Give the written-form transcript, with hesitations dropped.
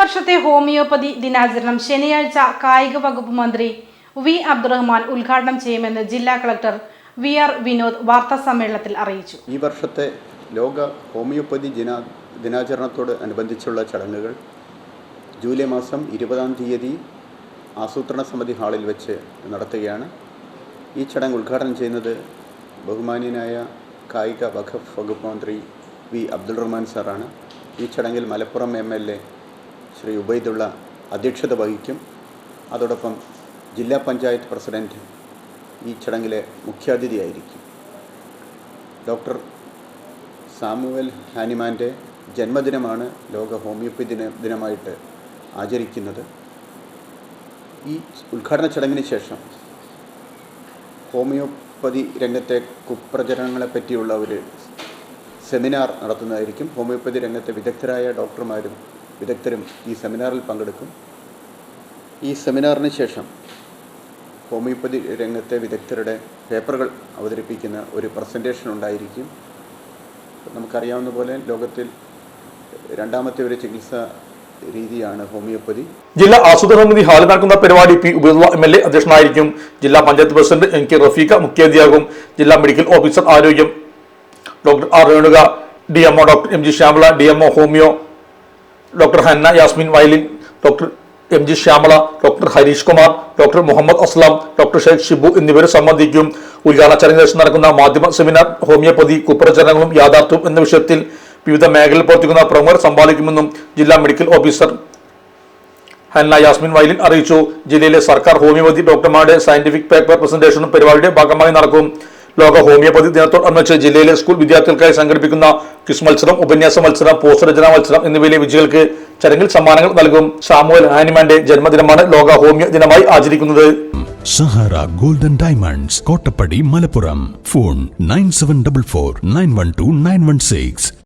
വർഷത്തെ ഹോമിയോപ്പതി ദിനാചരണം ശനിയാഴ്ച കായിക വകുപ്പ് മന്ത്രി വി അബ്ദുറഹ്മാൻ ഉദ്ഘാടനം ചെയ്യുമെന്ന് ജില്ലാ കളക്ടർ വി.ആർ. വിനോദ് വാർത്താസമ്മേളനത്തിൽ അറിയിച്ചു. ഈ വർഷത്തെ ലോക ഹോമിയോപ്പതി ദിനാചരണത്തോട് അനുബന്ധിച്ചുള്ള ചടങ്ങുകൾ ജൂലൈ മാസം 20-ാം തീയതി ആസൂത്രണ സമിതി ഹാളിൽ വെച്ച് നടത്തുകയാണ്. ഈ ചടങ്ങ് ഉദ്ഘാടനം ചെയ്യുന്നത് ബഹുമാന്യനായ കായിക വകുപ്പ് മന്ത്രി വി അബ്ദുറഹ്മാൻ സാറാണ്. ഈ ചടങ്ങിൽ മലപ്പുറം MLA ശ്രീ ഉബൈദുള്ള അധ്യക്ഷത വഹിക്കും. അതോടൊപ്പം ജില്ലാ പഞ്ചായത്ത് പ്രസിഡന്റ് ഈ ചടങ്ങിലെ മുഖ്യാതിഥിയായിരിക്കും. ഡോക്ടർ സാമുവൽ ഹാനിമാൻ്റെ ജന്മദിനമാണ് ലോക ഹോമിയോപ്പതി ദിനമായിട്ട് ആചരിക്കുന്നത്. ഈ ഉദ്ഘാടന ചടങ്ങിന് ശേഷം ഹോമിയോപ്പതി രംഗത്തെ കുപ്രചരണങ്ങളെ പറ്റിയുള്ള ഒരു സെമിനാർ നടത്തുന്നതായിരിക്കും. ഹോമിയോപ്പതി രംഗത്തെ വിദഗ്ധരായ വിദഗ്ധരും ഈ സെമിനാറിൽ പങ്കെടുക്കും. ഈ സെമിനാറിന് ശേഷം ഹോമിയോപ്പതി രംഗത്തെ വിദഗ്ധരുടെ പേപ്പറുകൾ അവതരിപ്പിക്കുന്ന ഒരു പ്രസൻറ്റേഷൻ ഉണ്ടായിരിക്കും. നമുക്കറിയാവുന്ന പോലെ ലോകത്തിൽ രണ്ടാമത്തെ ഒരു ചികിത്സാ രീതിയാണ് ഹോമിയോപ്പതി. ജില്ലാ ആസൂത്രണ സമിതി ഹാളിൽ നടക്കുന്ന പരിപാടി പി ഉബൈദുള്ള MLA അധ്യക്ഷനായിരിക്കും. ജില്ലാ പഞ്ചായത്ത് പ്രസിഡന്റ് NK റഫീഖ മുഖ്യാതിഥിയാകും. ജില്ലാ മെഡിക്കൽ ഓഫീസർ ആരോഗ്യം doctor R. Renuka, DMO doctor MG Shyamala, DMO homeo doctor Hanna Yasmin Vayalil, doctor MG Shyamala, doctor Harish Kumar, doctor Muhammad Aslam, doctor Sheikh Shibu എന്നിവർ സംബന്ധിക്കും. ഉദ്ഘാടന ചടങ്ങിന് ശേഷം നടക്കുന്ന മാധ്യമ സെമിനാർ ഹോമിയോപ്പതി കുപ്രചരണങ്ങളും യാഥാർത്ഥ്യവും എന്ന വിഷയത്തിൽ വിവിധ മേഖലയിൽ പ്രവർത്തിക്കുന്ന പ്രമുഖർ സംവാദിക്കുമെന്നും ജില്ലാ മെഡിക്കൽ ഓഫീസർ ഹന്ന യാസ്മിൻ വയലിൻ അറിയിച്ചു. ജില്ലയിലെ സർക്കാർ ഹോമിയോപ്പതി ഡോക്ടർമാരുടെ സയന്റിഫിക് പേപ്പർ പ്രസന്റേഷനും പരിപാടിയുടെ ഭാഗമായി നടക്കും. ലോക ഹോമിയോപ്പതി ദിനത്തോടനുബന്ധിച്ച് ജില്ലയിലെ സ്കൂൾ വിദ്യാർത്ഥികൾക്കായി സംഘടിപ്പിക്കുന്ന ക്വിസ് മത്സരം, ഉപന്യാസ മത്സരം, പോസ്റ്റർ രചനാ മത്സരം എന്നിവയിലെ വിജയികൾക്ക് ചടങ്ങിൽ സമ്മാനങ്ങൾ നൽകും. സാമുവൽ ഹാനിമാന്റെ ജന്മദിനമാണ് ലോക ഹോമിയോ ദിനമായി ആചരിക്കുന്നത്. Sahara golden diamonds, Kottappadi, Malappuram. Phone 9744 912 916.